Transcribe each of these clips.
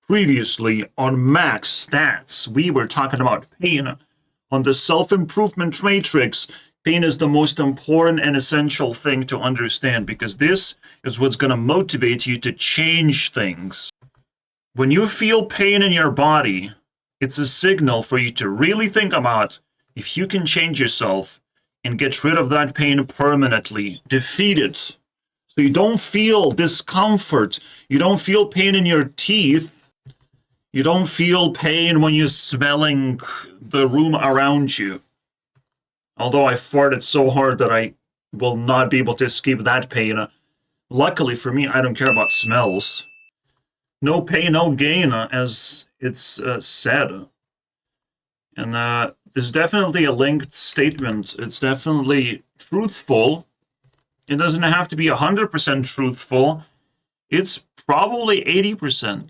Previously on Max Stats, we were talking about pain. On the self-improvement matrix, pain is the most important and essential thing to understand because this is what's going to motivate you to change things. When you feel pain in your body, it's a signal for you to really think about if you can change yourself and get rid of that pain permanently, defeat it. So you don't feel discomfort, you don't feel pain in your teeth, you don't feel pain when you're smelling the room around you. Although I farted so hard that I will not be able to escape that pain. Luckily for me, I don't care about smells. No pain, no gain, as it's said. And this is definitely a linked statement. It's definitely truthful. It doesn't have to be 100% truthful. It's probably 80%.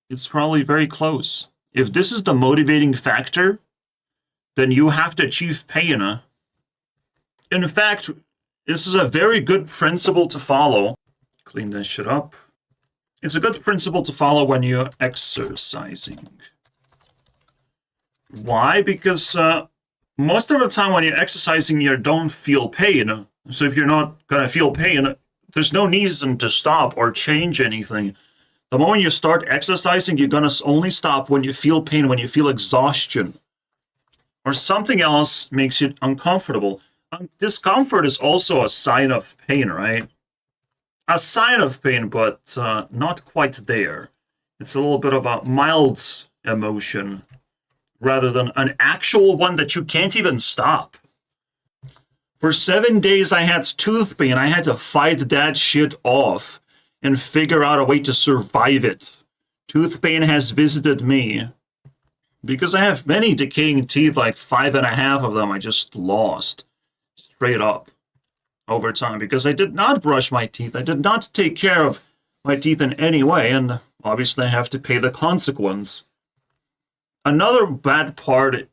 It's probably very close. If this is the motivating factor, then you have to achieve pain. In fact, this is a very good principle to follow. Clean this shit up. It's a good principle to follow when you're exercising. Why? Because most of the time when you're exercising, you don't feel pain. So if you're not going to feel pain, there's no reason to stop or change anything. The moment you start exercising, you're going to only stop when you feel pain, when you feel exhaustion. Or something else makes you uncomfortable. Discomfort is also a sign of pain, right? A sign of pain, but not quite there. It's a little bit of a mild emotion rather than an actual one that you can't even stop. For 7 days, I had tooth pain. I had to fight that shit off and figure out a way to survive it. Tooth pain has visited me. Because I have many decaying teeth, like 5.5 of them I just lost. Straight up. Over time. Because I did not brush my teeth. I did not take care of my teeth in any way. And obviously I have to pay the consequence. Another bad part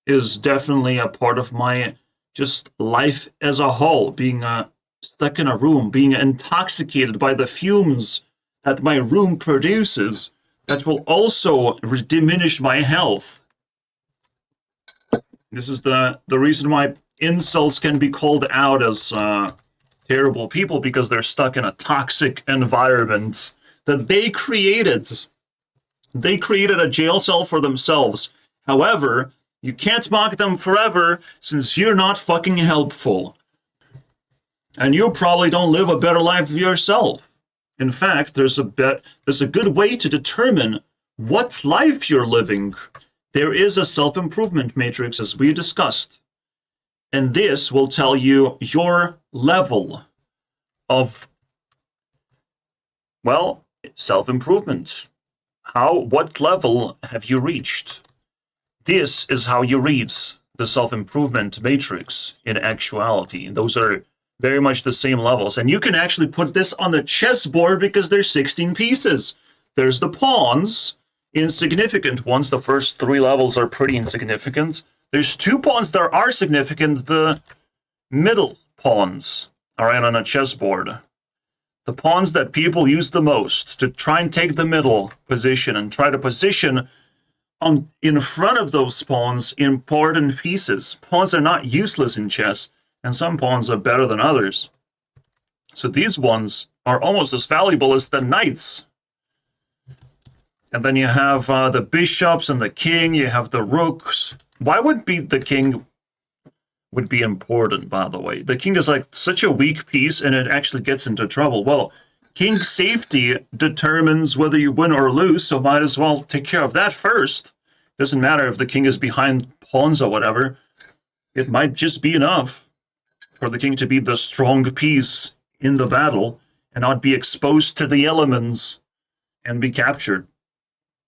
is definitely a part of my just life as a whole. Being stuck in a room, being intoxicated by the fumes that my room produces, that will also diminish my health. This is the reason why incels can be called out as terrible people, because they're stuck in a toxic environment that they created. They created a jail cell for themselves. However, you can't mock them forever since you're not fucking helpful. And you probably don't live a better life yourself. In fact, there's a good way to determine what life you're living. There is a self-improvement matrix, as we discussed. And this will tell you your level of, well, self-improvement. What level have you reached? This is how you read the self-improvement matrix in actuality. Those are very much the same levels. And you can actually put this on the chessboard because there's 16 pieces. There's the pawns, insignificant ones. The first 3 levels are pretty insignificant. There's 2 pawns that are significant. The middle pawns are right on a chessboard. The pawns that people use the most to try and take the middle position and try to position in front of those pawns important pieces. Pawns are not useless in chess. And some pawns are better than others. So these ones are almost as valuable as the knights. And then you have the bishops and the king. You have the rooks. Why would the king would be important, by the way? The king is like such a weak piece, and it actually gets into trouble. Well, king's safety determines whether you win or lose, so might as well take care of that first. Doesn't matter if the king is behind pawns or whatever. It might just be enough for the king to be the strong piece in the battle and not be exposed to the elements and be captured.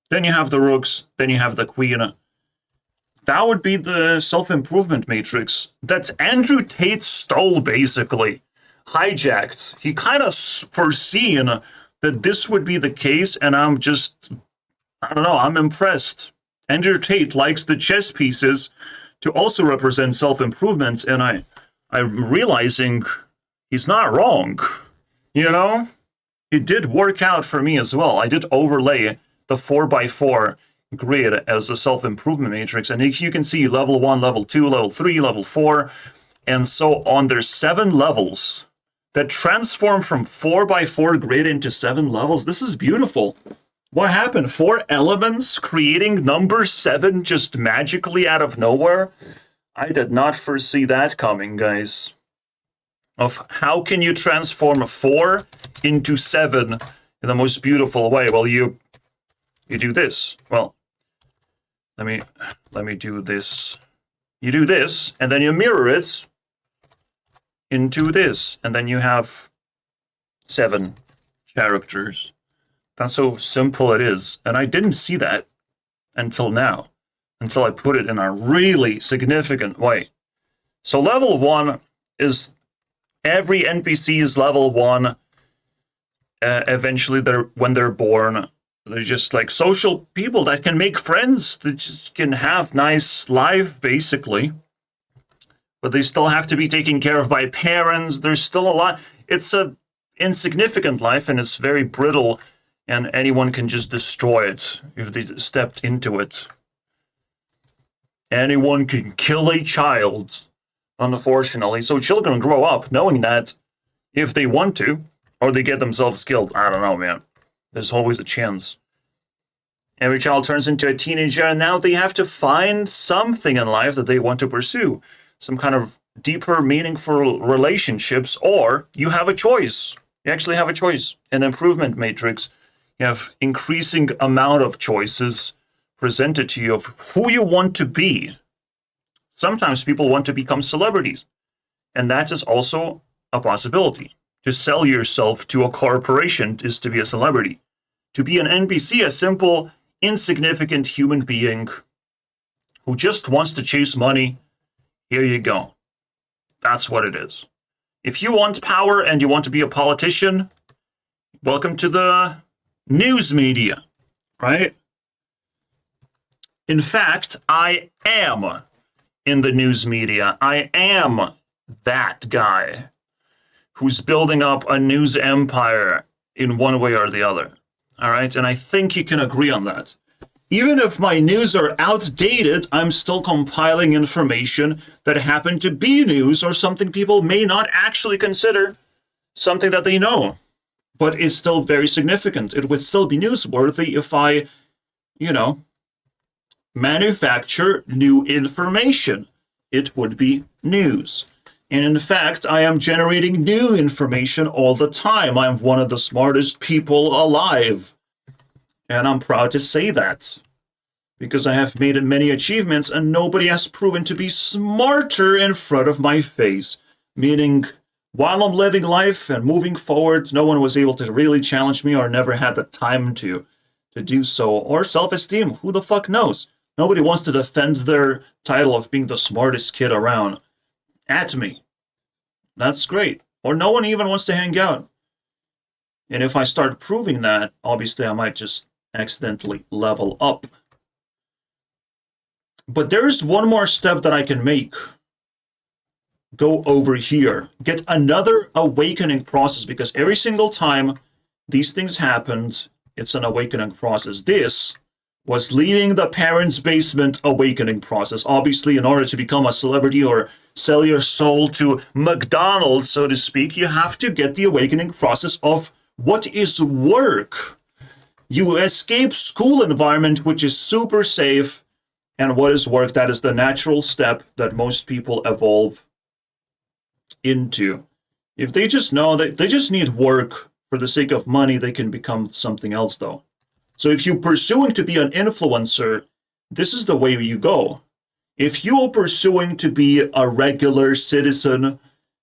Then you have the rooks, then you have the queen. That would be the self-improvement matrix that Andrew Tate stole, basically. Hijacked. He kind of foreseen that this would be the case, and I don't know, I'm impressed. Andrew Tate likes the chess pieces to also represent self-improvement, and I'm realizing he's not wrong. You know? It did work out for me as well. I did overlay the 4x4 grid as a self-improvement matrix. And you can see level 1, level 2, level 3, level 4, and so on. There's 7 levels that transform from 4x4 grid into 7 levels. This is beautiful. What happened? 4 elements creating number 7 just magically out of nowhere? I did not foresee that coming, guys. Of how can you transform a 4 into 7 in the most beautiful way? Well, you do this. Well, let me do this. You do this, and then you mirror it into this, and then you have 7 characters. That's how simple it is. And I didn't see that until now, until I put it in a really significant way. So level 1 is every NPC is level 1. Eventually, when they're born, they're just like social people that can make friends, that just can have nice life, basically. But they still have to be taken care of by parents. There's still a lot. It's a insignificant life, and it's very brittle, and anyone can just destroy it if they stepped into it. Anyone can kill a child, unfortunately. So children grow up knowing that if they want to, or they get themselves killed. I don't know, man. There's always a chance. Every child turns into a teenager, and now they have to find something in life that they want to pursue. Some kind of deeper, meaningful relationships, or you have a choice. You actually have a choice. An improvement matrix. You have increasing amount of choices presented to you of who you want to be. Sometimes people want to become celebrities, and that is also a possibility. To sell yourself to a corporation is to be a celebrity. To be an NPC, a simple, insignificant human being who just wants to chase money, here you go. That's what it is. If you want power and you want to be a politician, welcome to the news media, right? In fact, I am in the news media. I am that guy who's building up a news empire in one way or the other. All right? And I think you can agree on that. Even if my news are outdated, I'm still compiling information that happened to be news or something people may not actually consider something that they know, but is still very significant. It would still be newsworthy if I, manufacture new information. It would be news. And in fact, I am generating new information all the time. I'm one of the smartest people alive. And I'm proud to say that. Because I have made many achievements and nobody has proven to be smarter in front of my face. Meaning, while I'm living life and moving forward, no one was able to really challenge me or never had the time to do so. Or self-esteem, who the fuck knows? Nobody wants to defend their title of being the smartest kid around. At me. That's great. Or no one even wants to hang out. And if I start proving that, obviously I might just accidentally level up. But there's one more step that I can make. Go over here. Get another awakening process, because every single time these things happened, it's an awakening process. This was leaving the parents' basement awakening process. Obviously, in order to become a celebrity or sell your soul to McDonald's, so to speak, you have to get the awakening process of what is work. You escape school environment, which is super safe, and what is work, that is the natural step that most people evolve into. If they just know that they just need work for the sake of money, they can become something else, though. So if you're pursuing to be an influencer, this is the way you go. If you are pursuing to be a regular citizen,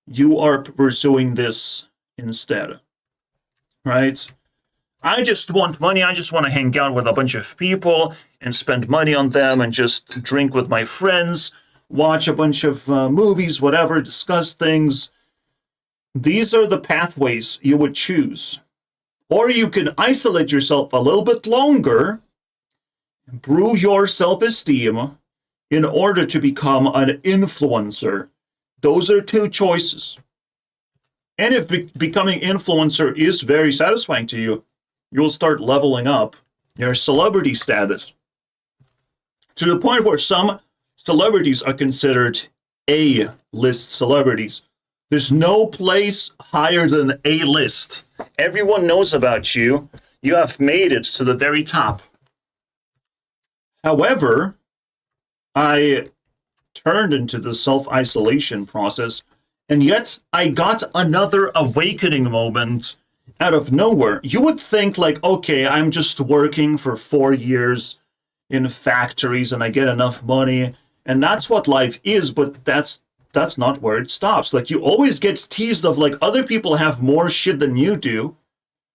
you are pursuing this instead, right? I just want money. I just want to hang out with a bunch of people and spend money on them and just drink with my friends, watch a bunch of movies, whatever, discuss things. These are the pathways you would choose. Or you can isolate yourself a little bit longer, improve your self-esteem in order to become an influencer. Those are 2 choices. And if becoming influencer is very satisfying to you, you'll start leveling up your celebrity status, to the point where some celebrities are considered A-list celebrities. There's no place higher than A-list. Everyone knows about you. You have made it to the very top. However, I turned into the self-isolation process, and yet I got another awakening moment out of nowhere. You would think like, okay, I'm just working for 4 years in factories and I get enough money, and that's what life is, but that's not where it stops. Like, you always get teased of like, other people have more shit than you do.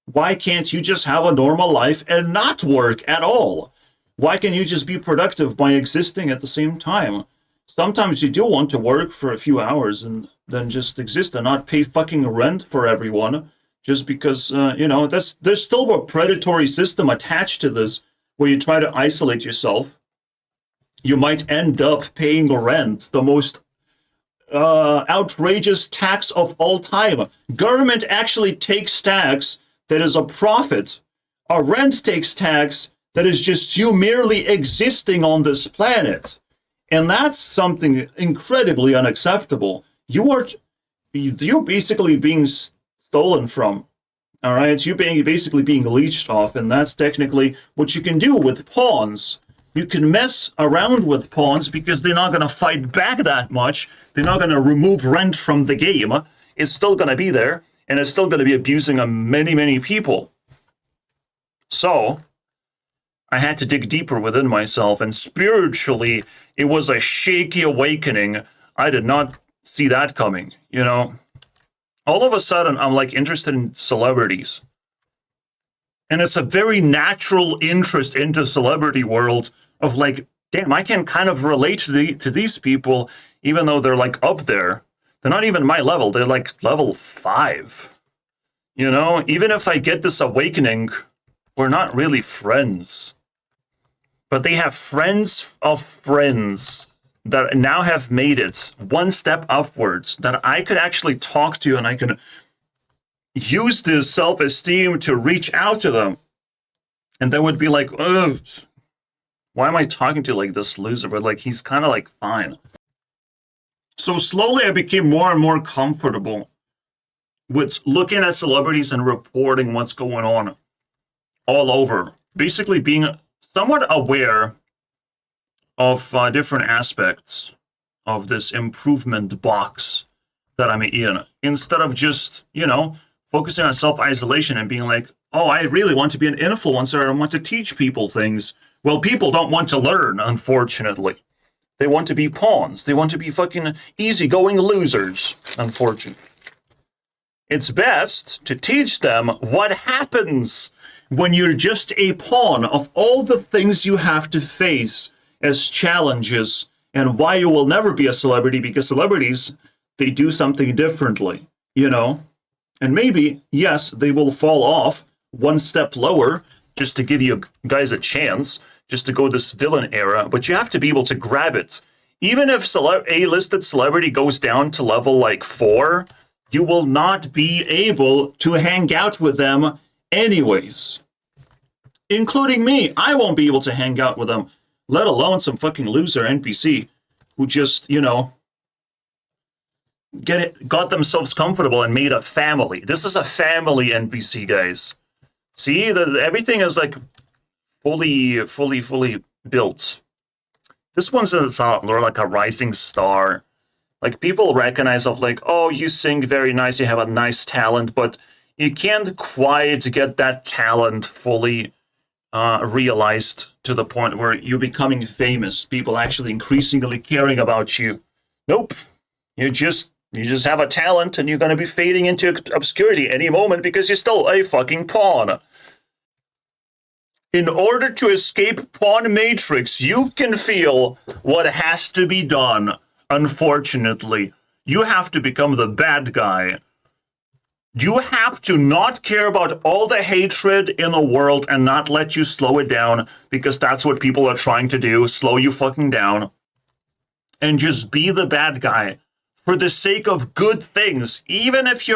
Why can't you just have a normal life and not work at all? Why can't you just be productive by existing at the same time? Sometimes you do want to work for a few hours and then just exist and not pay fucking rent for everyone, just because, there's still a predatory system attached to this where you try to isolate yourself. You might end up paying rent, the most outrageous tax of all time. Government actually takes tax that is a profit. A rent takes tax that is just you merely existing on this planet. And that's something incredibly unacceptable. You're basically being stolen from. All right, you're basically being leeched off, and that's technically what you can do with pawns. You can mess around with pawns because they're not going to fight back that much. They're not going to remove rent from the game. It's still going to be there, and it's still going to be abusing many, many people. So I had to dig deeper within myself, and spiritually, it was a shaky awakening. I did not see that coming, All of a sudden, I'm like interested in celebrities. And it's a very natural interest into celebrity world of like, damn, I can kind of relate to these people, even though they're like up there. They're not even my level. They're like level 5. Even if I get this awakening, we're not really friends. But they have friends of friends that now have made it one step upwards, that I could actually talk to, and I can use this self-esteem to reach out to them. And they would be like, oh, why am I talking to like this loser? But like, he's kind of like fine. So slowly I became more and more comfortable with looking at celebrities and reporting what's going on all over. Basically being somewhat aware of different aspects of this improvement box that I'm in, instead of just, focusing on self-isolation and being like, oh, I really want to be an influencer. I want to teach people things. Well, people don't want to learn, unfortunately. They want to be pawns. They want to be fucking easygoing losers, unfortunately. It's best to teach them what happens when you're just a pawn of all the things you have to face as challenges, and why you will never be a celebrity, because celebrities, they do something differently, And maybe, yes, they will fall off one step lower just to give you guys a chance, just to go this villain era, but you have to be able to grab it. Even if A-listed celebrity goes down to level like 4, you will not be able to hang out with them anyways. Including me. I won't be able to hang out with them, let alone some fucking loser NPC who just, got themselves comfortable and made a family. This is a family NPC, guys. See, everything is like fully built. This one's like a rising star. Like, people recognize of like, oh, you sing very nice, you have a nice talent, but you can't quite get that talent fully realized to the point where you're becoming famous. People actually increasingly caring about you. Nope. You just have a talent, and you're going to be fading into obscurity any moment because you're still a fucking pawn. In order to escape Pawn Matrix, you can feel what has to be done. Unfortunately, you have to become the bad guy. You have to not care about all the hatred in the world and not let you slow it down, because that's what people are trying to do, slow you fucking down. And just be the bad guy for the sake of good things, even if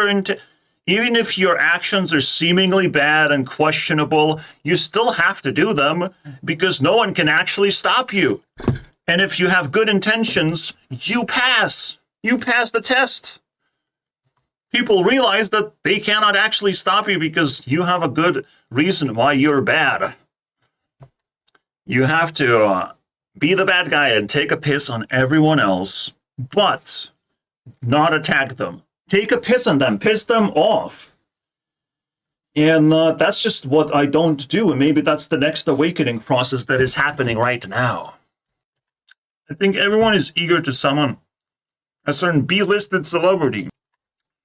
Even if your actions are seemingly bad and questionable, you still have to do them because no one can actually stop you. And if you have good intentions, you pass. You pass the test. People realize that they cannot actually stop you because you have a good reason why you're bad. You have to be the bad guy and take a piss on everyone else, but not attack them. Take a piss on them, piss them off. And that's just what I don't do, and maybe that's the next awakening process that is happening right now. I think everyone is eager to summon a certain B-listed celebrity.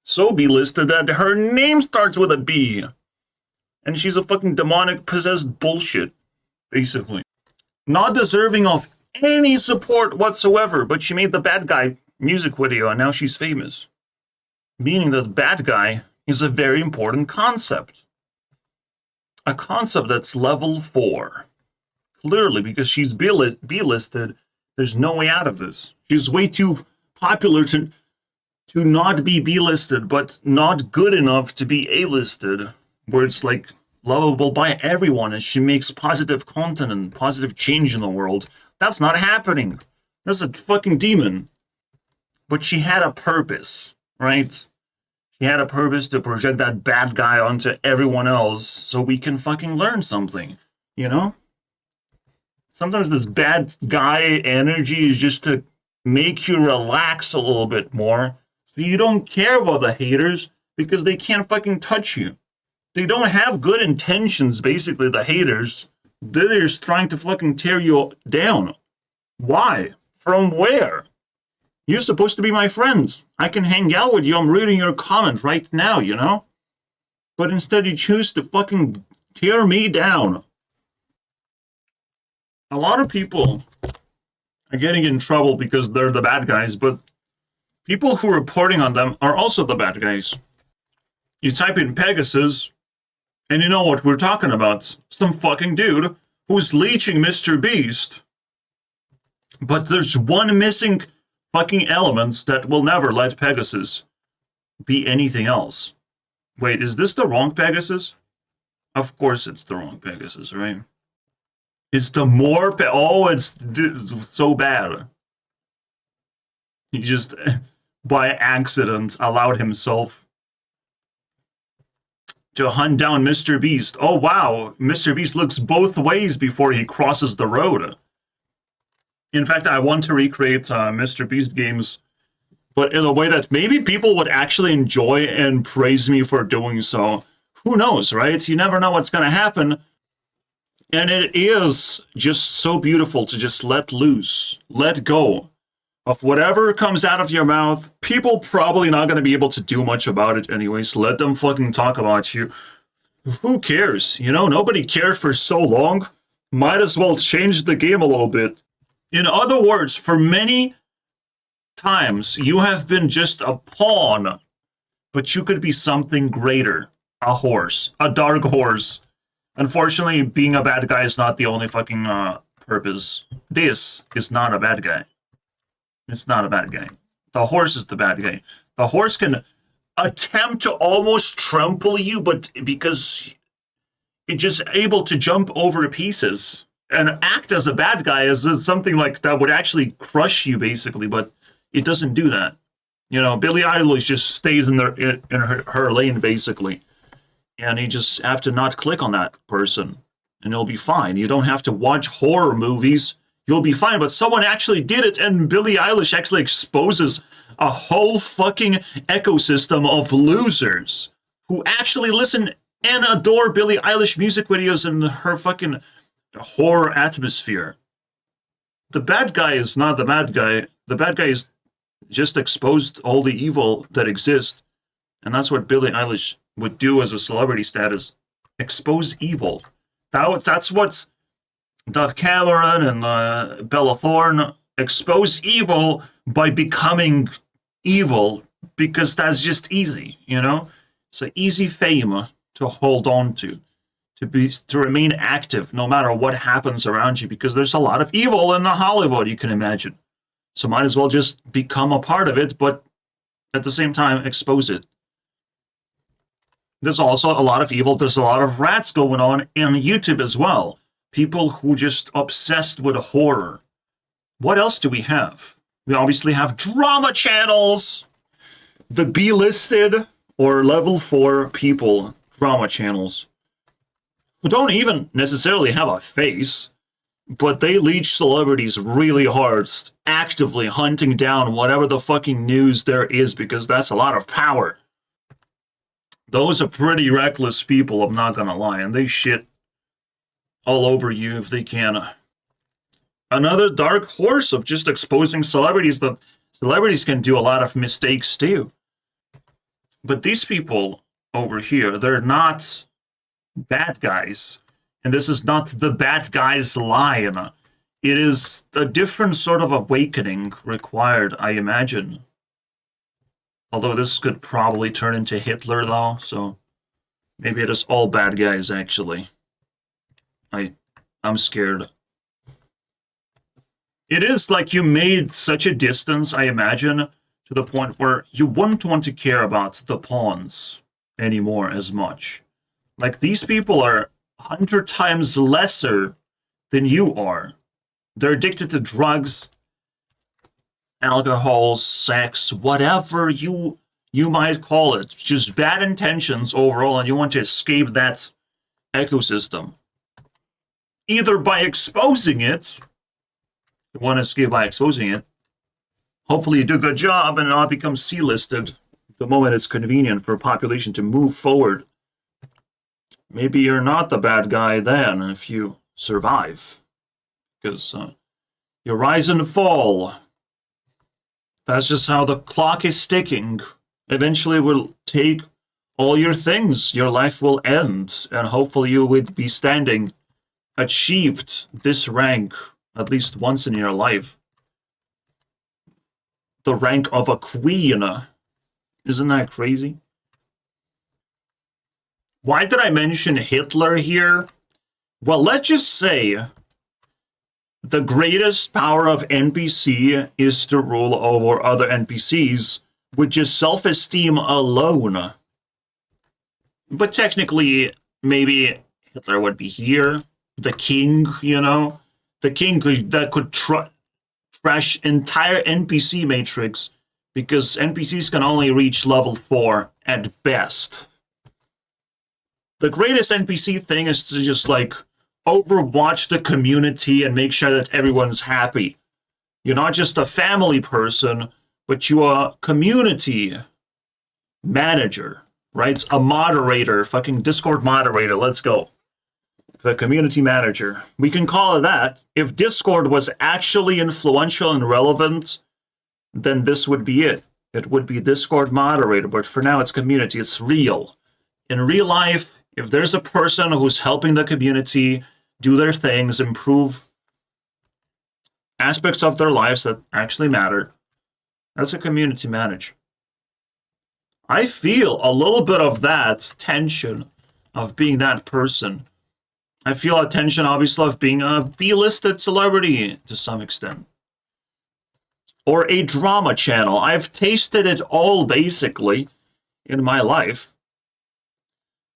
So B-listed that her name starts with a B. And she's a fucking demonic possessed bullshit, basically. Not deserving of any support whatsoever, but she made the bad guy music video and now she's famous. Meaning that bad guy is a very important concept. A concept that's level 4. Clearly, because she's B-listed, there's no way out of this. She's way too popular to not be B-listed, but not good enough to be A-listed, where it's like lovable by everyone and she makes positive content and positive change in the world. That's not happening. That's a fucking demon. But she had a purpose, right? She had a purpose to project that bad guy onto everyone else so we can fucking learn something, you know? Sometimes this bad guy energy is just to make you relax a little bit more so you don't care about the haters because they can't fucking touch you. They don't have good intentions, basically, the haters. They're just trying to fucking tear you down. Why? From where? You're supposed to be my friends. I can hang out with you. I'm reading your comment right now, you know? But instead you choose to fucking tear me down. A lot of people are getting in trouble because they're the bad guys, but people who are reporting on them are also the bad guys. You type in Pegasus, and you know what we're talking about. Some fucking dude who's leeching Mr. Beast. But there's one missing fucking element that will never let Pegasus be anything else. Wait, is this the wrong Pegasus? Of course it's the wrong Pegasus, right? It's the more... it's so bad. He just, by accident, allowed himself to hunt down Mr. Beast. Oh, wow. Mr. Beast looks both ways before he crosses the road. In fact, I want to recreate Mr. Beast games, but in a way that maybe people would actually enjoy and praise me for doing so. Who knows, right? You never know what's going to happen. And it is just so beautiful to just let loose, let go of whatever comes out of your mouth. People probably not going to be able to do much about it anyways. Let them fucking talk about you. Who cares? You know, nobody cared for so long. Might as well change the game a little bit. In other words, for many times, you have been just a pawn, but you could be something greater. A horse. A dark horse. Unfortunately, being a bad guy is not the only fucking purpose. This is not a bad guy. It's not a bad guy. The horse is the bad guy. The horse can attempt to almost trample you, but because it's just able to jump over pieces and act as a bad guy as something like that would actually crush you, basically, but it doesn't do that. You know, Billie Eilish just stays in her lane, basically. And you just have to not click on that person, and you'll be fine. You don't have to watch horror movies. You'll be fine. But someone actually did it, and Billie Eilish actually exposes a whole fucking ecosystem of losers who actually listen and adore Billie Eilish music videos and her fucking horror atmosphere. The bad guy is not the bad guy. The bad guy is just exposed all the evil that exists. And that's what Billie Eilish would do as a celebrity status. Expose evil. That's what Dove Cameron and Bella Thorne expose evil by becoming evil, because that's just easy, you know? It's an easy fame to hold on to remain active no matter what happens around you, because there's a lot of evil in the Hollywood, you can imagine. So might as well just become a part of it, but at the same time expose it. There's also a lot of evil. There's a lot of rats going on in YouTube as well. People who just obsessed with horror. What else do we have? We obviously have drama channels. The B-listed or level 4 people, drama channels, who don't even necessarily have a face, but they leech celebrities really hard, actively hunting down whatever the fucking news there is, because that's a lot of power. Those are pretty reckless people, I'm not gonna lie, and they shit all over you if they can. Another dark horse of just exposing celebrities, that celebrities can do a lot of mistakes too. But these people over here, they're not bad guys. And this is not the bad guys line. It is a different sort of awakening required, I imagine. Although this could probably turn into Hitler, though, so maybe it is all bad guys, actually. I'm scared. It is like you made such a distance, I imagine, to the point where you wouldn't want to care about the pawns anymore as much. Like, these people are 100 times lesser than you are. They're addicted to drugs, alcohol, sex, whatever you might call it. Just bad intentions overall, and you want to escape that ecosystem. Either by exposing it, you want to escape by exposing it. Hopefully you do a good job and not become C-listed the moment it's convenient for a population to move forward. Maybe you're not the bad guy then if you survive. Because you rise and fall. That's just how the clock is ticking. Eventually will take all your things. Your life will end. And hopefully you would be standing, achieved this rank at least once in your life. The rank of a queen. Isn't that crazy? Why did I mention Hitler here? Well, let's just say the greatest power of NPC is to rule over other NPCs with just self-esteem alone. But technically, maybe Hitler would be here. The king, you know? The king that could trash entire NPC matrix, because NPCs can only reach level 4 at best. The greatest NPC thing is to just, like, overwatch the community and make sure that everyone's happy. You're not just a family person, but you are a community manager, right? A moderator, fucking Discord moderator, let's go. The community manager. We can call it that. If Discord was actually influential and relevant, then this would be it. It would be Discord moderator, but for now it's community, it's real. In real life, if there's a person who's helping the community do their things, improve aspects of their lives that actually matter, that's a community manager. I feel a little bit of that tension of being that person. I feel a tension, obviously, of being a B-listed celebrity to some extent. Or a drama channel. I've tasted it all, basically, in my life.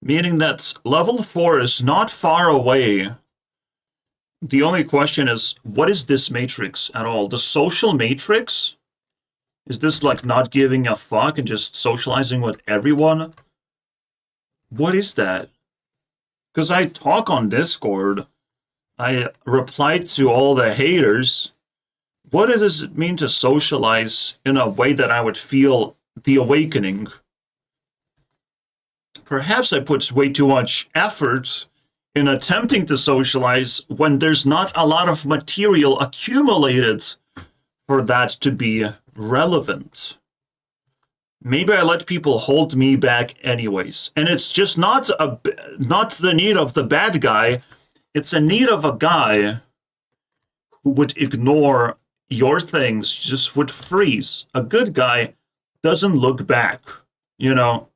Meaning that level 4 is not far away. The only question is, what is this matrix at all? The social matrix? Is this like not giving a fuck and just socializing with everyone? What is that? Because I talk on Discord. I reply to all the haters. What does it mean to socialize in a way that I would feel the awakening? Perhaps I put way too much effort in attempting to socialize when there's not a lot of material accumulated for that to be relevant. Maybe I let people hold me back anyways. And it's just not the need of the bad guy. It's a need of a guy who would ignore your things, just would freeze. A good guy doesn't look back, you know.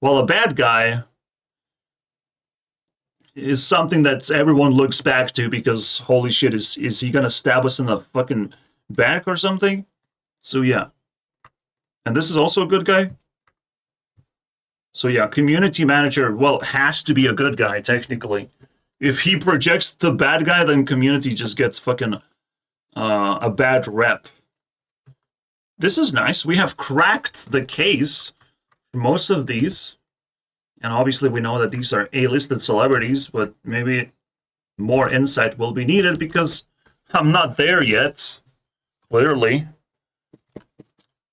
While a bad guy is something that everyone looks back to because, holy shit, is he gonna stab us in the fucking back or something? So yeah. And this is also a good guy? So yeah, community manager, well, has to be a good guy, technically. If he projects the bad guy, then community just gets fucking a bad rep. This is nice. We have cracked the case for most of these. And obviously we know that these are A-listed celebrities, but maybe more insight will be needed because I'm not there yet, clearly.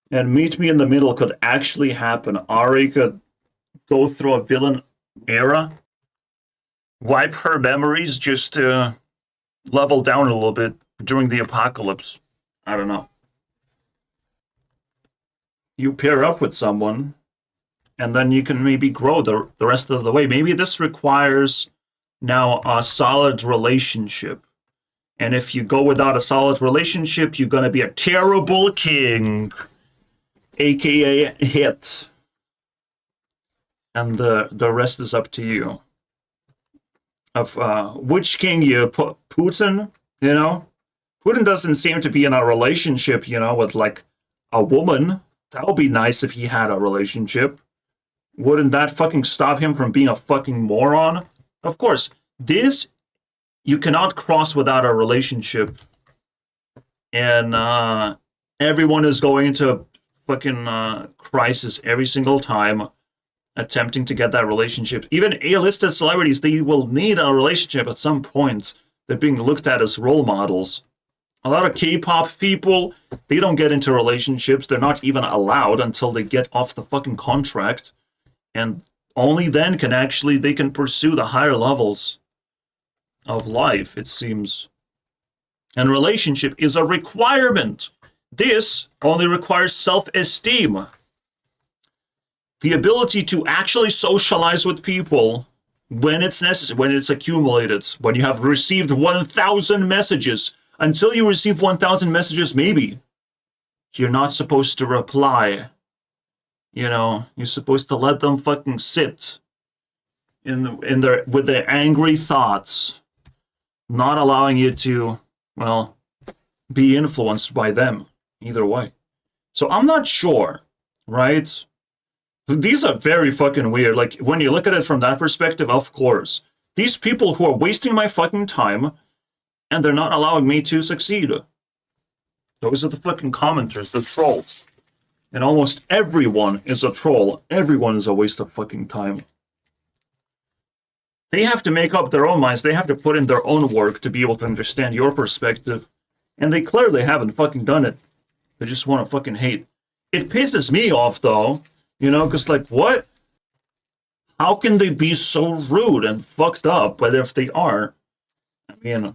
And Meet Me in the Middle could actually happen. Ari could go through a villain era, wipe her memories just to level down a little bit during the apocalypse. I don't know. You pair up with someone, and then you can maybe grow the rest of the way. Maybe this requires now a solid relationship. And if you go without a solid relationship, you're going to be a terrible king, aka hit. And the rest is up to you. Of which king you put, Putin, you know? Putin doesn't seem to be in a relationship, you know, with like a woman. That would be nice if he had a relationship. Wouldn't that fucking stop him from being a fucking moron? Of course, this you cannot cross without a relationship. And everyone is going into a fucking crisis every single time attempting to get that relationship. Even A-listed celebrities, they will need a relationship at some point. They're being looked at as role models. A lot of K-pop people, they don't get into relationships. They're not even allowed until they get off the fucking contract. And only then they can pursue the higher levels of life, it seems. And relationship is a requirement. This only requires self-esteem. The ability to actually socialize with people when it's necessary, when it's accumulated, when you have received 1,000 messages. Until you receive 1,000 messages, maybe you're not supposed to reply. You know, you're supposed to let them fucking sit with their angry thoughts, not allowing you to, well, be influenced by them either way. So I'm not sure, right? These are very fucking weird. Like, when you look at it from that perspective, of course. These people who are wasting my fucking time, and they're not allowing me to succeed. Those are the fucking commenters, the trolls. And almost everyone is a troll. Everyone is a waste of fucking time. They have to make up their own minds. They have to put in their own work to be able to understand your perspective. And they clearly haven't fucking done it. They just want to fucking hate. It pisses me off, though. You know, because, like, what? How can they be so rude and fucked up? But if they are, I mean,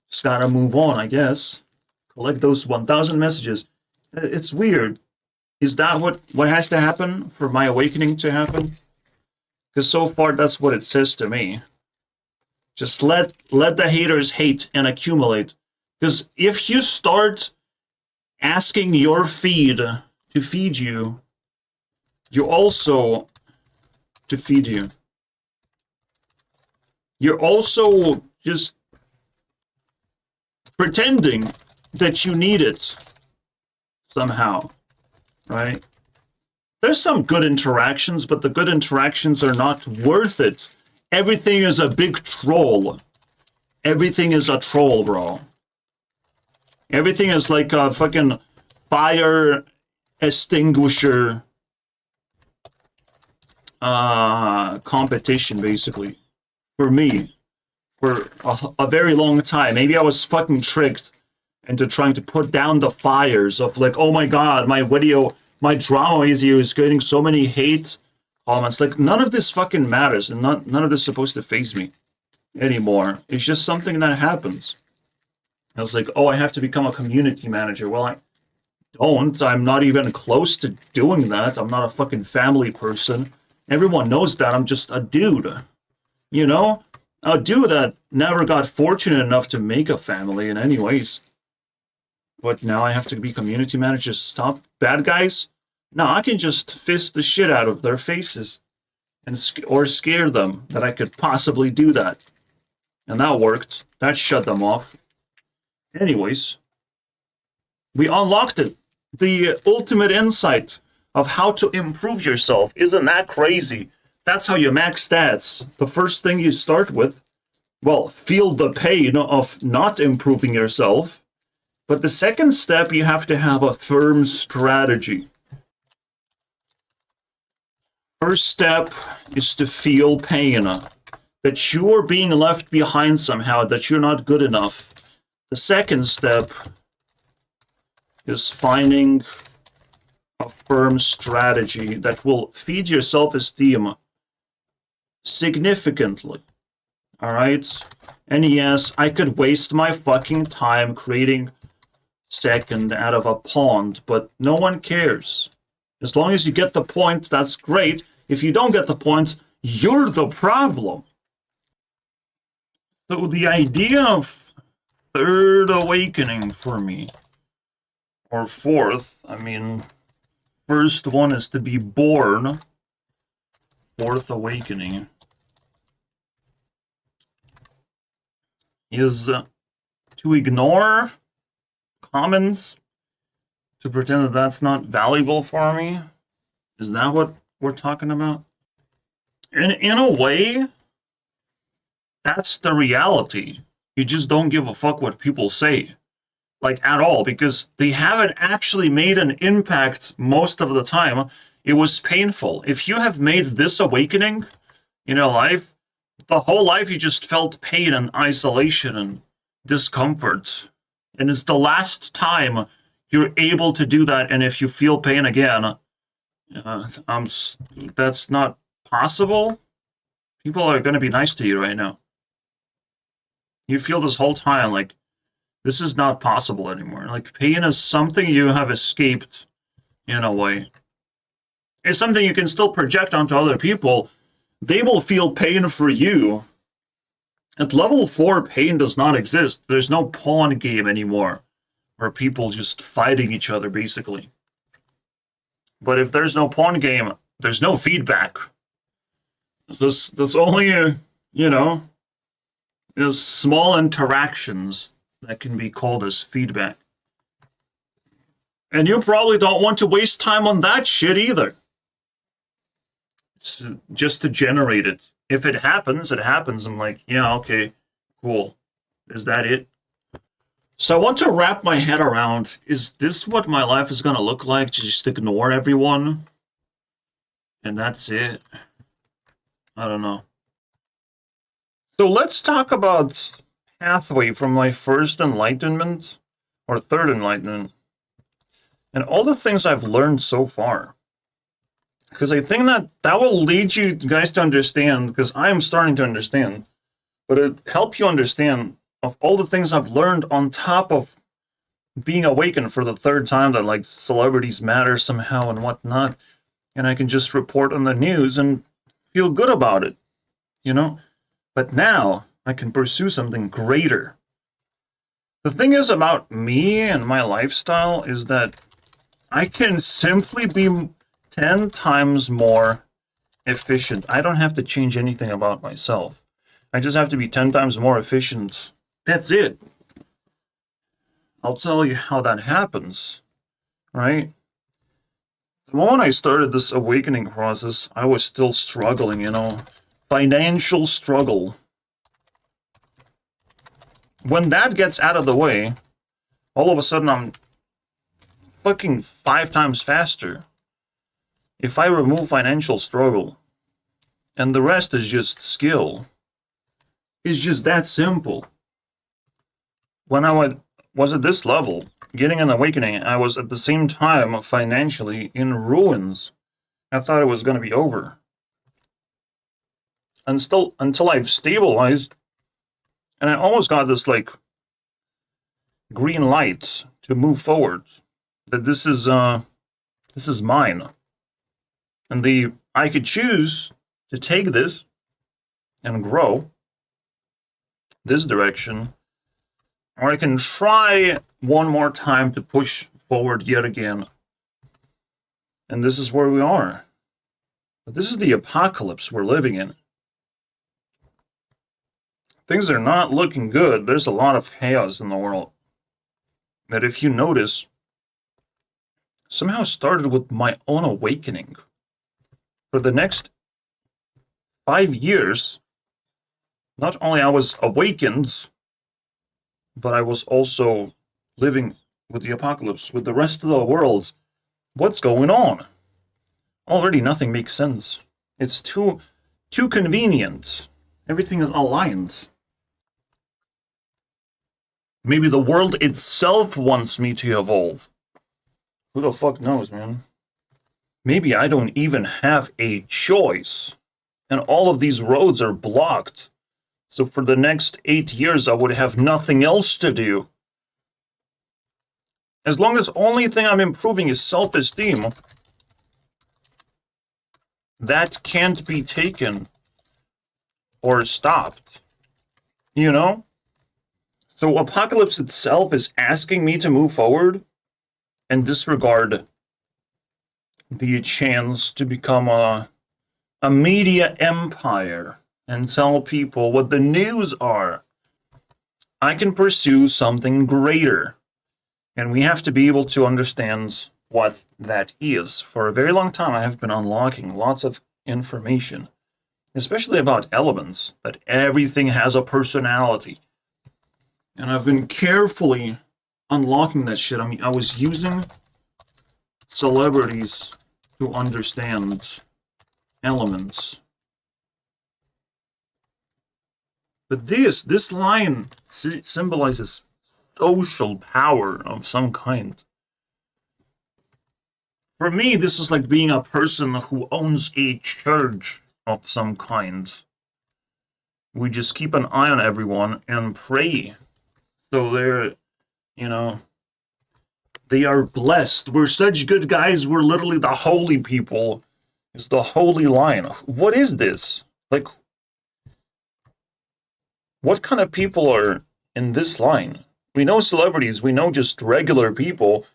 just gotta move on, I guess. Collect those 1,000 messages. It's weird. Is that what has to happen for my awakening to happen? Because so far, that's what it says to me. Just let the haters hate and accumulate. Because if you start asking your feed to feed you, you're also to feed you. You're also just pretending that you need it somehow, right? There's some good interactions, but the good interactions are not worth it. Everything is a big troll. Everything is a troll, bro. Everything is like a fucking fire extinguisher competition, basically. For me. For a very long time. Maybe I was fucking tricked into trying to put down the fires of like, oh my god, my drama video is getting so many hate comments. Like, none of this fucking matters, and none of this is supposed to faze me anymore. It's just something that happens. I was like, oh, I have to become a community manager. Well, I don't. I'm not even close to doing that. I'm not a fucking family person. Everyone knows that. I'm just a dude. You know? A dude that never got fortunate enough to make a family in any ways. But now I have to be community manager to stop bad guys? No, I can just fist the shit out of their faces. Or scare them that I could possibly do that. And that worked. That shut them off. Anyways, we unlocked it. The ultimate insight of how to improve yourself. Isn't that crazy? That's how you max stats. The first thing you start with, well, feel the pain of not improving yourself. But the second step, you have to have a firm strategy. First step is to feel pain, that you're being left behind somehow, that you're not good enough. The second step is finding a firm strategy that will feed your self-esteem significantly. All right? And yes, I could waste my fucking time creating second out of a pond, but no one cares. As long as you get the point, that's great. If you don't get the point, you're the problem. So the idea of third awakening for me, or fourth, I mean, first one is to be born, fourth awakening, is to ignore comments, to pretend that that's not valuable for me. Is that what we're talking about? In a way, that's the reality. You just don't give a fuck what people say, like at all, because they haven't actually made an impact most of the time. It was painful. If you have made this awakening in your life, the whole life you just felt pain and isolation and discomfort. And it's the last time you're able to do that. And if you feel pain again, that's not possible. People are going to be nice to you right now. You feel this whole time like this is not possible anymore. Like pain is something you have escaped in a way. It's something you can still project onto other people. They will feel pain for you. At level 4, pain does not exist. There's no pawn game anymore where people just fighting each other, basically. But if there's no pawn game, there's no feedback. That's only, is small interactions that can be called as feedback. And you probably don't want to waste time on that shit either. Just to generate it. If it happens, it happens. I'm like, yeah, okay, cool. Is that it? So I want to wrap my head around, is this what my life is going to look like? Just ignore everyone? And that's it? I don't know. So let's talk about pathway from my first enlightenment, or third enlightenment, and all the things I've learned so far. Because I think that will lead you guys to understand, because I am starting to understand, but it help you understand of all the things I've learned on top of being awakened for the third time, that like celebrities matter somehow and whatnot, and I can just report on the news and feel good about it, But now I can pursue something greater. The thing is about me and my lifestyle is that I can simply be 10 times more efficient. I don't have to change anything about myself. I just have to be 10 times more efficient. That's it. I'll tell you how that happens, right? The moment I started this awakening process, I was still struggling, financial struggle. When that gets out of the way, all of a sudden I'm fucking 5 times faster. If I remove financial struggle, and the rest is just skill, it's just that simple. When I was at this level, getting an awakening, I was at the same time financially in ruins. I thought it was going to be over. And still, until I've stabilized, and I almost got this like green light to move forward. That this is mine. And I could choose to take this and grow this direction, or I can try one more time to push forward yet again. And this is where we are. But this is the apocalypse we're living in. Things are not looking good. There's a lot of chaos in the world. That if you notice, somehow started with my own awakening. For the next 5 years, not only I was awakened, but I was also living with the apocalypse, with the rest of the world. What's going on? Already nothing makes sense. It's too convenient. Everything is aligned. Maybe the world itself wants me to evolve. Who the fuck knows, man? Maybe I don't even have a choice. And all of these roads are blocked. So for the next 8 years, I would have nothing else to do. As long as only thing I'm improving is self-esteem, that can't be taken or stopped. You know? So Apocalypse itself is asking me to move forward and disregard the chance to become a media empire and tell people what the news are. I can pursue something greater. And we have to be able to understand what that is. For a very long time, I have been unlocking lots of information, especially about elements, that everything has a personality. And I've been carefully unlocking that shit. I mean, I was using celebrities to understand elements. But this line symbolizes social power of some kind. For me, this is like being a person who owns a church of some kind. We just keep an eye on everyone and pray. So they're, they are blessed. We're such good guys, we're literally the holy people. It's the holy line. What is this? Like, what kind of people are in this line? We know celebrities, we know just regular people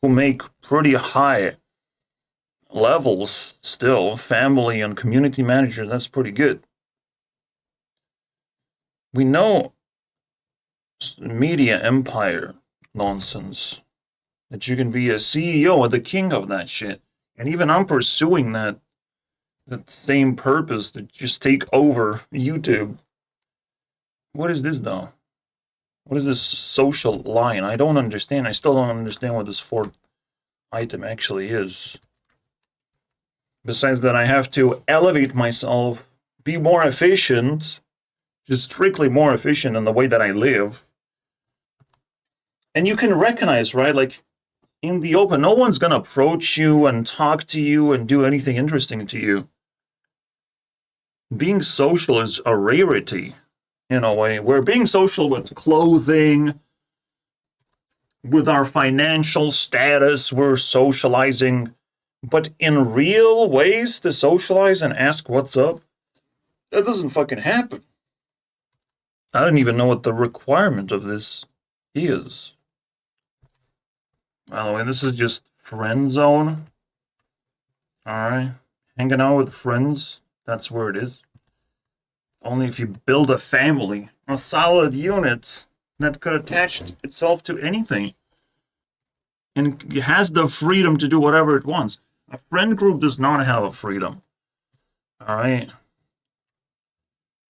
who make pretty high levels still. Family and community manager, that's pretty good. We know media empire nonsense. That you can be a CEO or the king of that shit. And even I'm pursuing that same purpose to just take over YouTube. What is this though? What is this social line? I don't understand. I still don't understand what this fourth item actually is. Besides that, I have to elevate myself, be more efficient, just strictly more efficient in the way that I live. And you can recognize, right? Like, in the open, no one's gonna approach you and talk to you and do anything interesting to you. Being social is a rarity. In a way, we're being social with clothing, with our financial status, we're socializing. But in real ways to socialize and ask what's up, that doesn't fucking happen. I don't even know what the requirement of this is. By the way, this is just friend zone. Alright. Hanging out with friends, that's where it is. Only if you build a family, a solid unit that could attach itself to anything and has the freedom to do whatever it wants. A friend group does not have a freedom. All right.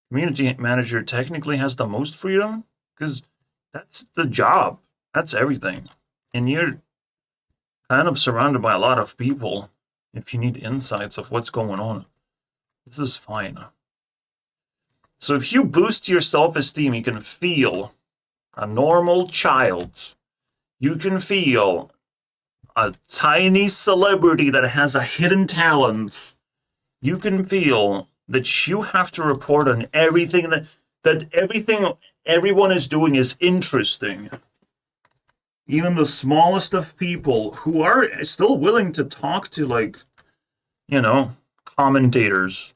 Community manager technically has the most freedom because that's the job. That's everything. And you're kind of surrounded by a lot of people. If you need insights of what's going on, this is fine. So if you boost your self-esteem, you can feel a normal child. You can feel a tiny celebrity that has a hidden talent. You can feel that you have to report on everything that everything everyone is doing is interesting. Even the smallest of people who are still willing to talk to, like, commentators.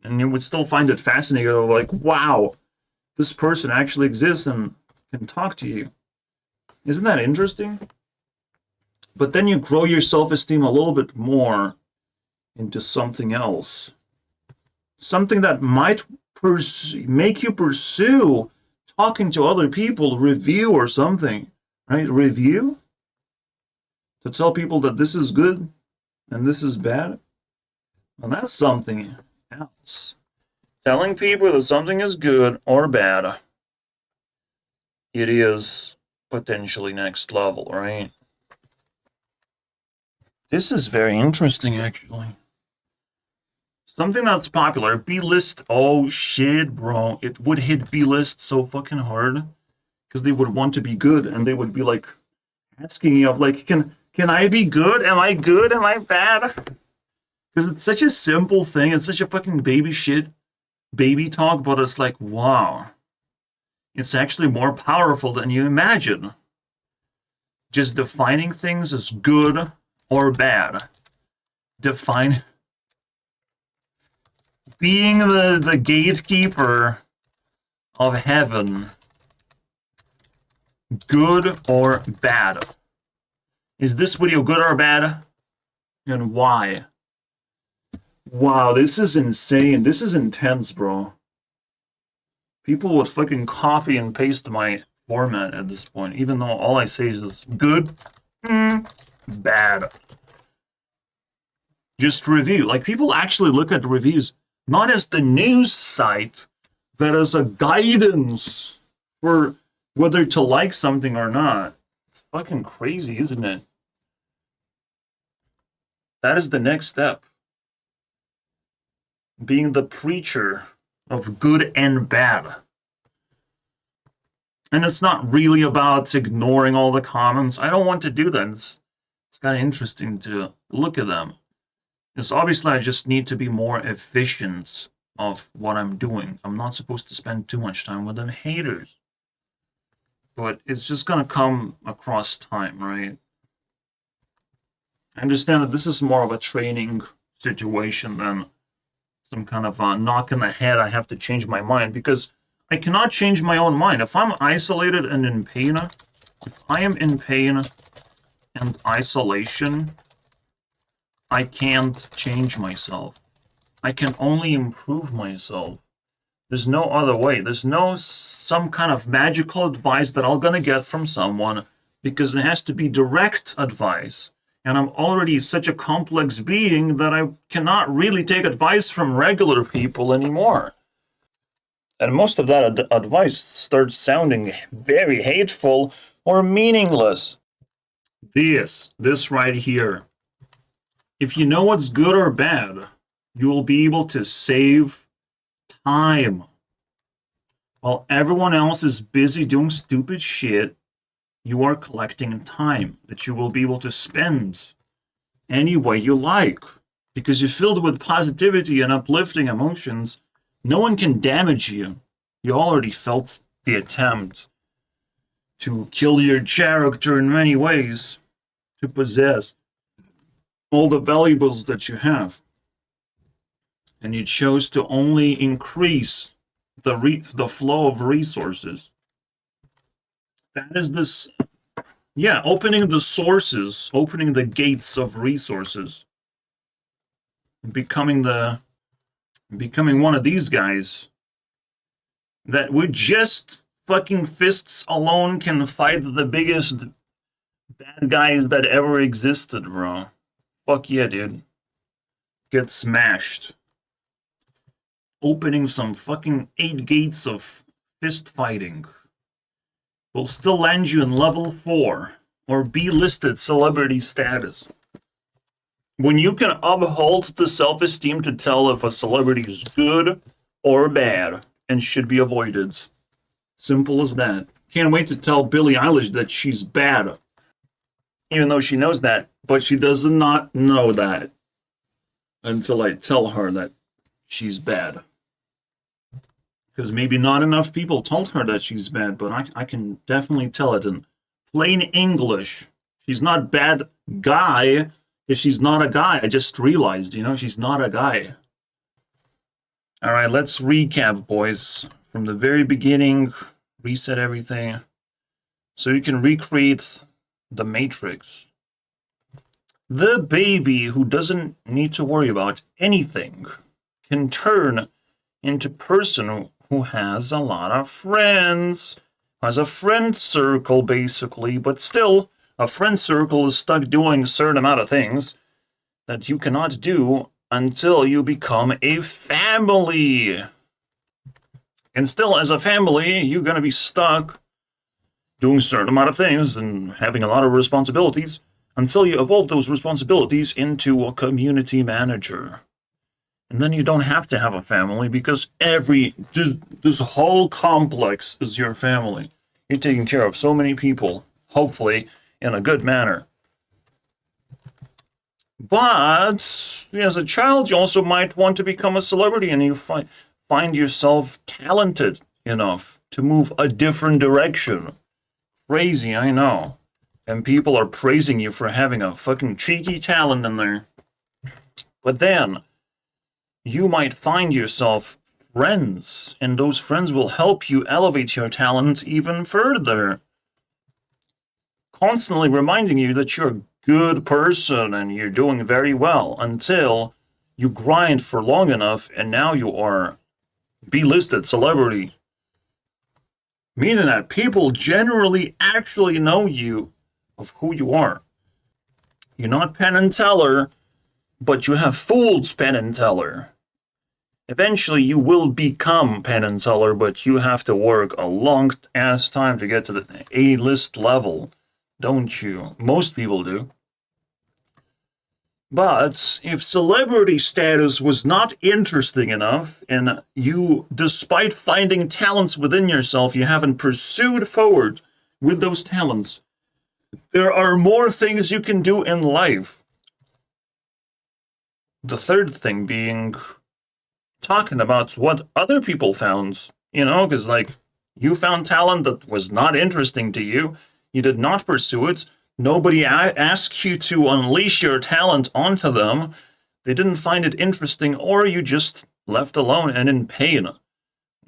And you would still find it fascinating, like, wow, this person actually exists and can talk to you. Isn't that interesting? But then you grow your self-esteem a little bit more into something else. Something that might make you pursue talking to other people, review or something, right? Review? To tell people that this is good and this is bad? Well, that's something else. Telling people that something is good or bad, it is potentially next level, right? This is very interesting, actually. Something that's popular, B-list. Oh shit, bro. It would hit B-list so fucking hard. Because they would want to be good, and they would be like asking you, like, can I be good? Am I good? Am I bad? Because it's such a simple thing. It's such a fucking baby shit, baby talk, but it's like, wow. It's actually more powerful than you imagine. Just defining things as good or bad. Being the gatekeeper of heaven. Good or bad? Is this video good or bad? And why? Wow, this is insane. This is intense, bro. People would fucking copy and paste my format at this point, even though all I say is good, bad. Just review. Like, people actually look at reviews not as the news site, but as a guidance for whether to like something or not. It's fucking crazy, isn't it? That is the next step. Being the preacher of good and bad. And it's not really about ignoring all the comments. I don't want to do that. It's kind of interesting to look at them. It's obviously I just need to be more efficient of what I'm doing. I'm not supposed to spend too much time with them haters. But it's just gonna come across time, right? I understand that this is more of a training situation than some kind of a knock in the head. I have to change my mind, because I cannot change my own mind. If I'm isolated and in pain, if I am in pain and isolation, I can't change myself. I can only improve myself. There's no other way. There's no some kind of magical advice that I'm gonna get from someone, because it has to be direct advice. And I'm already such a complex being that I cannot really take advice from regular people anymore. And most of that advice starts sounding very hateful or meaningless. This right here. If you know what's good or bad, you will be able to save time. While everyone else is busy doing stupid shit, you are collecting time that you will be able to spend any way you like. Because you're filled with positivity and uplifting emotions, no one can damage you. You already felt the attempt to kill your character in many ways, to possess all the valuables that you have. And you chose to only increase the flow of resources. That is this, yeah, opening the sources, opening the gates of resources, becoming one of these guys that with just fucking fists alone can fight the biggest bad guys that ever existed, bro. Fuck yeah, dude. Get smashed. Opening some fucking 8 gates of fist fighting will still land you in level 4 or B-listed celebrity status. When you can uphold the self-esteem to tell if a celebrity is good or bad and should be avoided. Simple as that. Can't wait to tell Billie Eilish that she's bad. Even though she knows that, but she does not know that until I tell her that she's bad. Because maybe not enough people told her that she's bad, but I can definitely tell it in plain English. She's not bad guy if she's not a guy. I just realized, she's not a guy. All right, let's recap, boys. From the very beginning, reset everything. So you can recreate the Matrix. The baby who doesn't need to worry about anything can turn into person who has a lot of friends, has a friend circle basically, but still a friend circle is stuck doing a certain amount of things that you cannot do until you become a family. And still, as a family, you're going to be stuck doing a certain amount of things and having a lot of responsibilities until you evolve those responsibilities into a community manager. And then you don't have to have a family because this whole complex is your family. You're taking care of so many people, hopefully in a good manner. But as a child, you also might want to become a celebrity, and you find yourself talented enough to move a different direction. Crazy, I know. And people are praising you for having a fucking cheeky talent in there. But then you might find yourself friends, and those friends will help you elevate your talent even further. Constantly reminding you that you're a good person and you're doing very well until you grind for long enough and now you are B-listed celebrity. Meaning that people generally actually know you of who you are. You're not Penn and Teller, but you have fooled Penn and Teller. Eventually you will become Penn and Teller, but you have to work a long ass time to get to the A-list level, don't you? Most people do. But if celebrity status was not interesting enough, and you, despite finding talents within yourself, you haven't pursued forward with those talents, there are more things you can do in life. The third thing being talking about what other people found, because you found talent that was not interesting to you, you did not pursue it, nobody asked you to unleash your talent onto them, they didn't find it interesting, or you just left alone and in pain.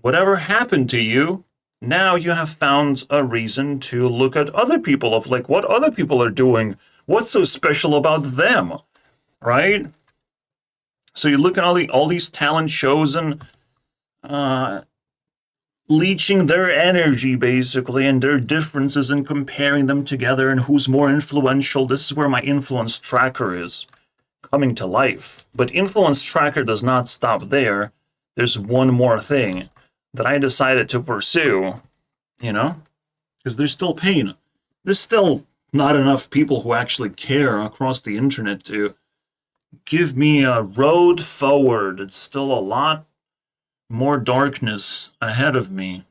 Whatever happened to you, now you have found a reason to look at other people of what other people are doing, what's so special about them, right? So you look at all these talent shows and leeching their energy, basically, and their differences and comparing them together and who's more influential. This is where my influence tracker is coming to life. But influence tracker does not stop there. There's one more thing that I decided to pursue, because there's still pain. There's still not enough people who actually care across the internet to give me a road forward. It's still a lot more darkness ahead of me.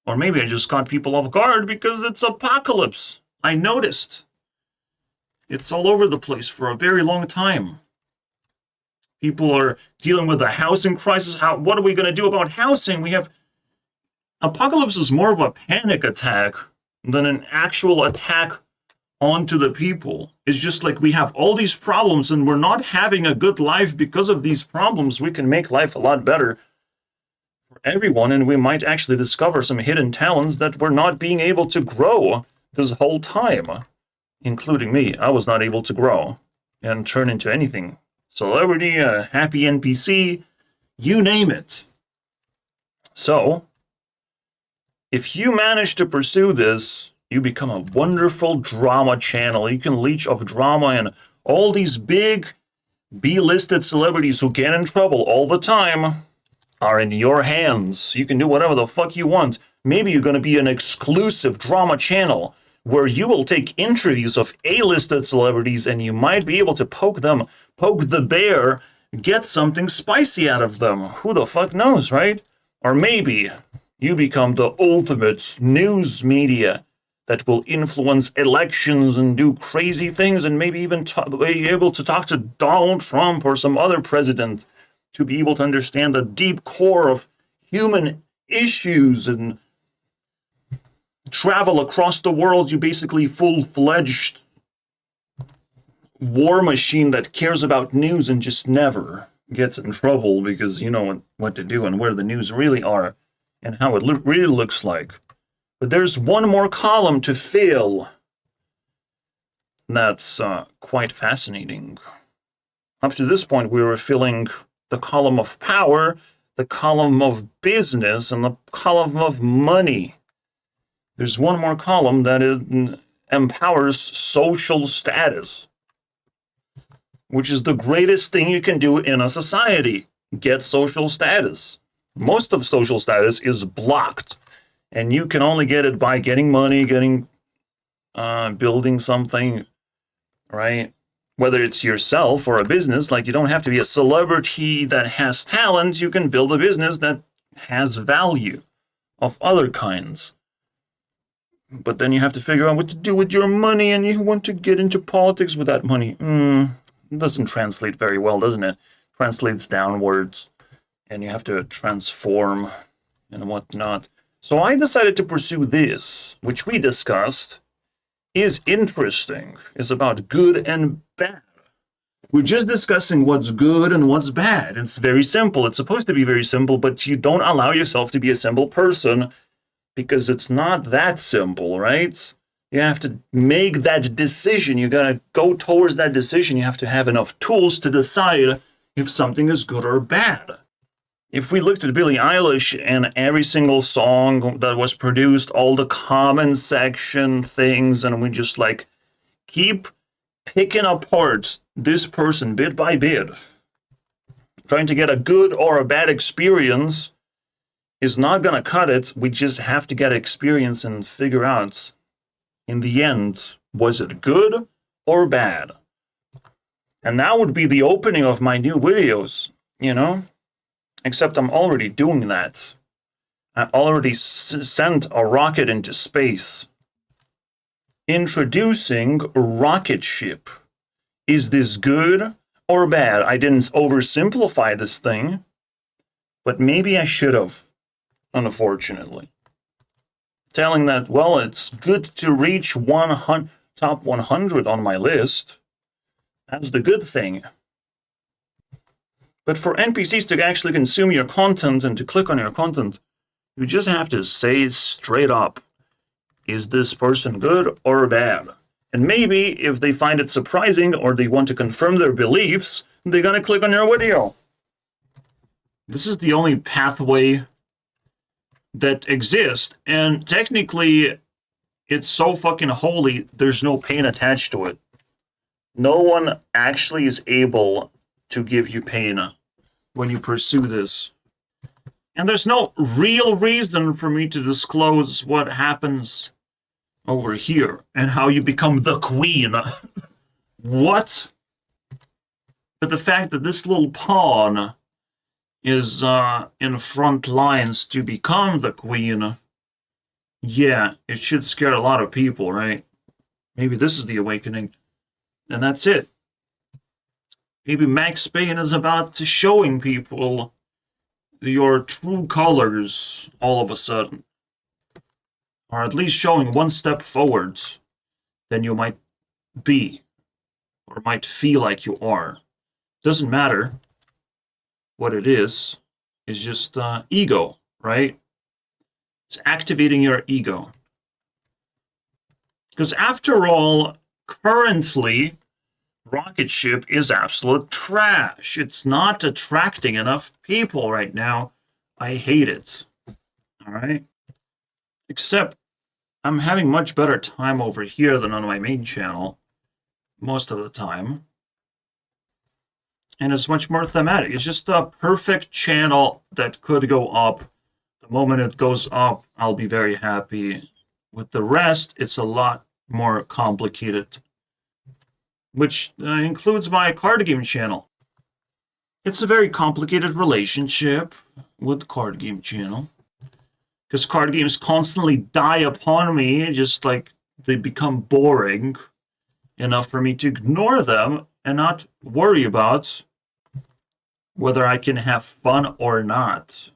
Or maybe I just caught people off guard because it's apocalypse. I noticed. It's all over the place for a very long time. People are dealing with the housing crisis. What are we going to do about housing? Apocalypse is more of a panic attack than an actual attack onto the people. It's just we have all these problems and we're not having a good life because of these problems. We can make life a lot better for everyone, and we might actually discover some hidden talents that we're not being able to grow this whole time, including me. I was not able to grow and turn into anything. Celebrity, a happy NPC, you name it. So, if you manage to pursue this, you become a wonderful drama channel. You can leech off drama, and all these big B-listed celebrities who get in trouble all the time are in your hands. You can do whatever the fuck you want. Maybe you're going to be an exclusive drama channel where you will take interviews of A-listed celebrities and you might be able to poke the bear, get something spicy out of them. Who the fuck knows, right? Or maybe you become the ultimate news media that will influence elections and do crazy things, and maybe even be able to talk to Donald Trump or some other president to be able to understand the deep core of human issues and travel across the world. You basically full-fledged war machine that cares about news and just never gets in trouble because you know what to do and where the news really are and how it really looks like. But there's one more column to fill. That's quite fascinating. Up to this point, we were filling the column of power, the column of business, and the column of money. There's one more column that empowers social status, which is the greatest thing you can do in a society. Get social status. Most of social status is blocked, and you can only get it by getting money, building something, right? Whether it's yourself or a business, like you don't have to be a celebrity that has talent. You can build a business that has value of other kinds. But then you have to figure out what to do with your money, and you want to get into politics with that money. It doesn't translate very well, doesn't it? Translates downwards, and you have to transform and whatnot. So I decided to pursue this, which we discussed is interesting. It's about good and bad. We're just discussing what's good and what's bad. It's very simple. It's supposed to be very simple, but you don't allow yourself to be a simple person because it's not that simple, right? You have to make that decision. You gotta go towards that decision. You have to have enough tools to decide if something is good or bad. If we looked at Billie Eilish and every single song that was produced, all the comment section things, and we just like keep picking apart this person bit by bit, trying to get a good or a bad experience is not gonna cut it. We just have to get experience and figure out, in the end, was it good or bad? And that would be the opening of my new videos, you know? Except I'm already doing that. I already sent a rocket into space. Introducing rocket ship. Is this good or bad? I didn't oversimplify this thing, but maybe I should have, unfortunately. Telling that, well, it's good to reach top 100 on my list. That's the good thing. But for NPCs to actually consume your content and to click on your content, you just have to say straight up, is this person good or bad? And maybe if they find it surprising or they want to confirm their beliefs, they're gonna click on your video. This is the only pathway that exists, and technically it's so fucking holy, there's no pain attached to it. No one actually is able to give you pain when you pursue this. And there's no real reason for me to disclose what happens over here and how you become the queen. What? But the fact that this little pawn is in front lines to become the queen, yeah, it should scare a lot of people, right? Maybe this is the awakening. And that's it. Maybe Max Payne is about to showing people your true colors all of a sudden. Or at least showing one step forwards than you might be. Or might feel like you are. Doesn't matter what it is. It's just ego, right? It's activating your ego. Because after all, currently, rocket ship is absolute trash. It's not attracting enough people right now. I hate it. All right? Except I'm having much better time over here than on my main channel most of the time. And it's much more thematic. It's just a perfect channel that could go up. The moment it goes up, I'll be very happy. With the rest, it's a lot more complicated. Which includes my card game channel. It's a very complicated relationship with card game channel. Because card games constantly die upon me, just like they become boring enough for me to ignore them and not worry about whether I can have fun or not.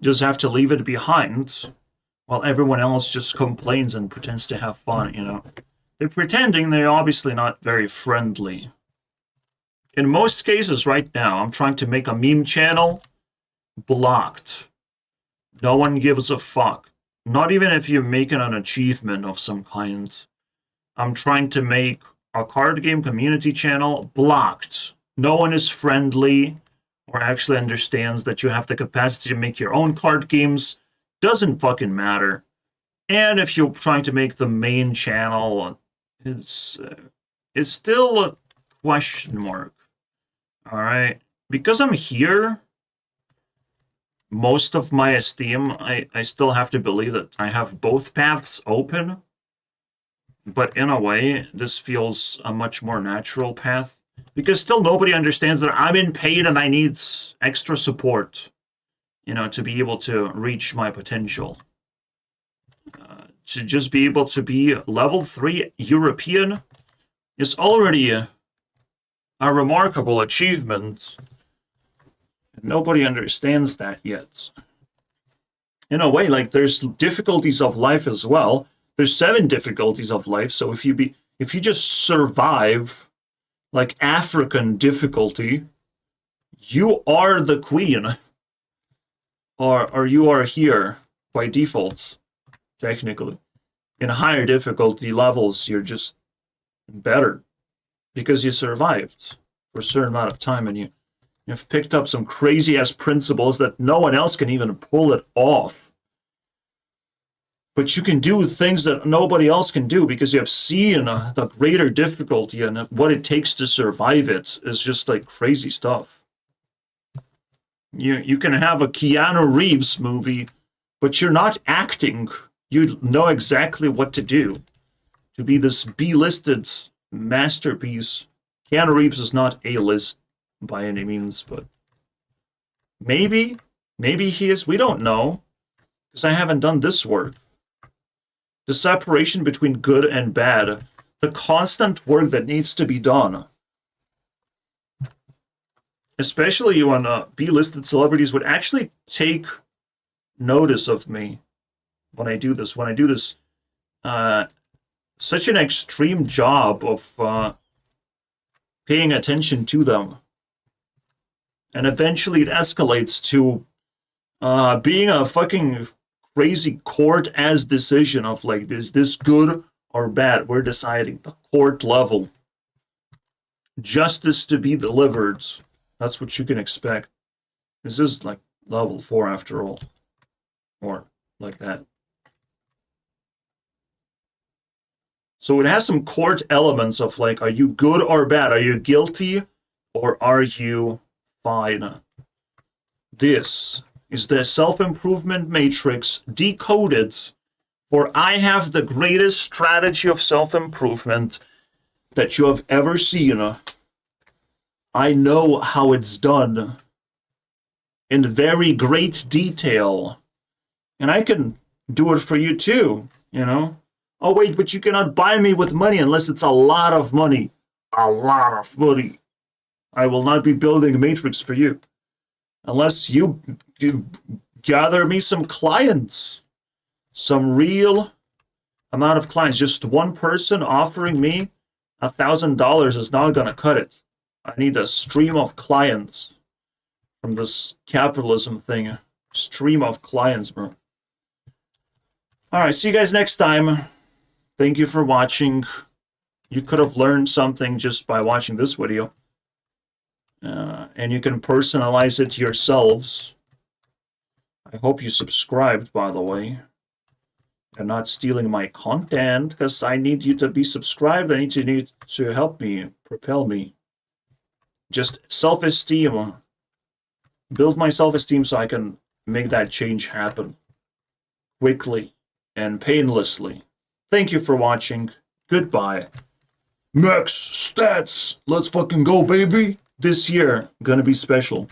Just have to leave it behind while everyone else just complains and pretends to have fun, you know. They're pretending, they're obviously not very friendly. In most cases right now, I'm trying to make a meme channel, blocked. No one gives a fuck. Not even if you're making an achievement of some kind. I'm trying to make a card game community channel, blocked. No one is friendly or actually understands that you have the capacity to make your own card games. Doesn't fucking matter. And if you're trying to make the main channel, it's still a question mark. All right, because I'm here, most of my esteem, I still have to believe that I have both paths open. But in a way, this feels a much more natural path. Because still nobody understands that I'm in pain and I need extra support, to be able to reach my potential. To just be able to be level 3 European is already a remarkable achievement. Nobody understands that yet. In a way, like, there's difficulties of life as well. There's 7 difficulties of life, so if you just survive, like African difficulty, you are the queen. Or you are here by default, technically. In higher difficulty levels, you're just better because you survived for a certain amount of time and you've picked up some crazy-ass principles that no one else can even pull it off. But you can do things that nobody else can do because you have seen the greater difficulty and what it takes to survive it is just like crazy stuff. You can have a Keanu Reeves movie, but you're not acting. You know exactly what to do to be this B-listed masterpiece. Keanu Reeves is not A-list by any means, but maybe he is. We don't know because I haven't done this work. The separation between good and bad, the constant work that needs to be done. Especially when B-listed celebrities would actually take notice of me when I do this. When I do this, such an extreme job of paying attention to them. And eventually it escalates to being a fucking crazy court-ass decision of like, is this good or bad? We're deciding the court level. Justice to be delivered. That's what you can expect. This is like level 4 after all. Or like that. So it has some court elements of like, are you good or bad? Are you guilty or are you fine? This is the self-improvement matrix decoded, for I have the greatest strategy of self-improvement that you have ever seen. I know how it's done in very great detail, and I can do it for you too, Oh wait, but you cannot buy me with money unless it's a lot of money. A lot of money. I will not be building a matrix for you. Unless you gather me some clients, some real amount of clients. Just one person offering me $1,000 is not going to cut it. I need a stream of clients from this capitalism thing. Stream of clients, bro. All right, see you guys next time. Thank you for watching. You could have learned something just by watching this video. And you can personalize it yourselves. I hope you subscribed, by the way. And not stealing my content, because I need you to be subscribed. I need to help me, propel me. Just self-esteem. Build my self-esteem so I can make that change happen. Quickly and painlessly. Thank you for watching. Goodbye. Max stats! Let's fucking go, baby! This year, gonna be special.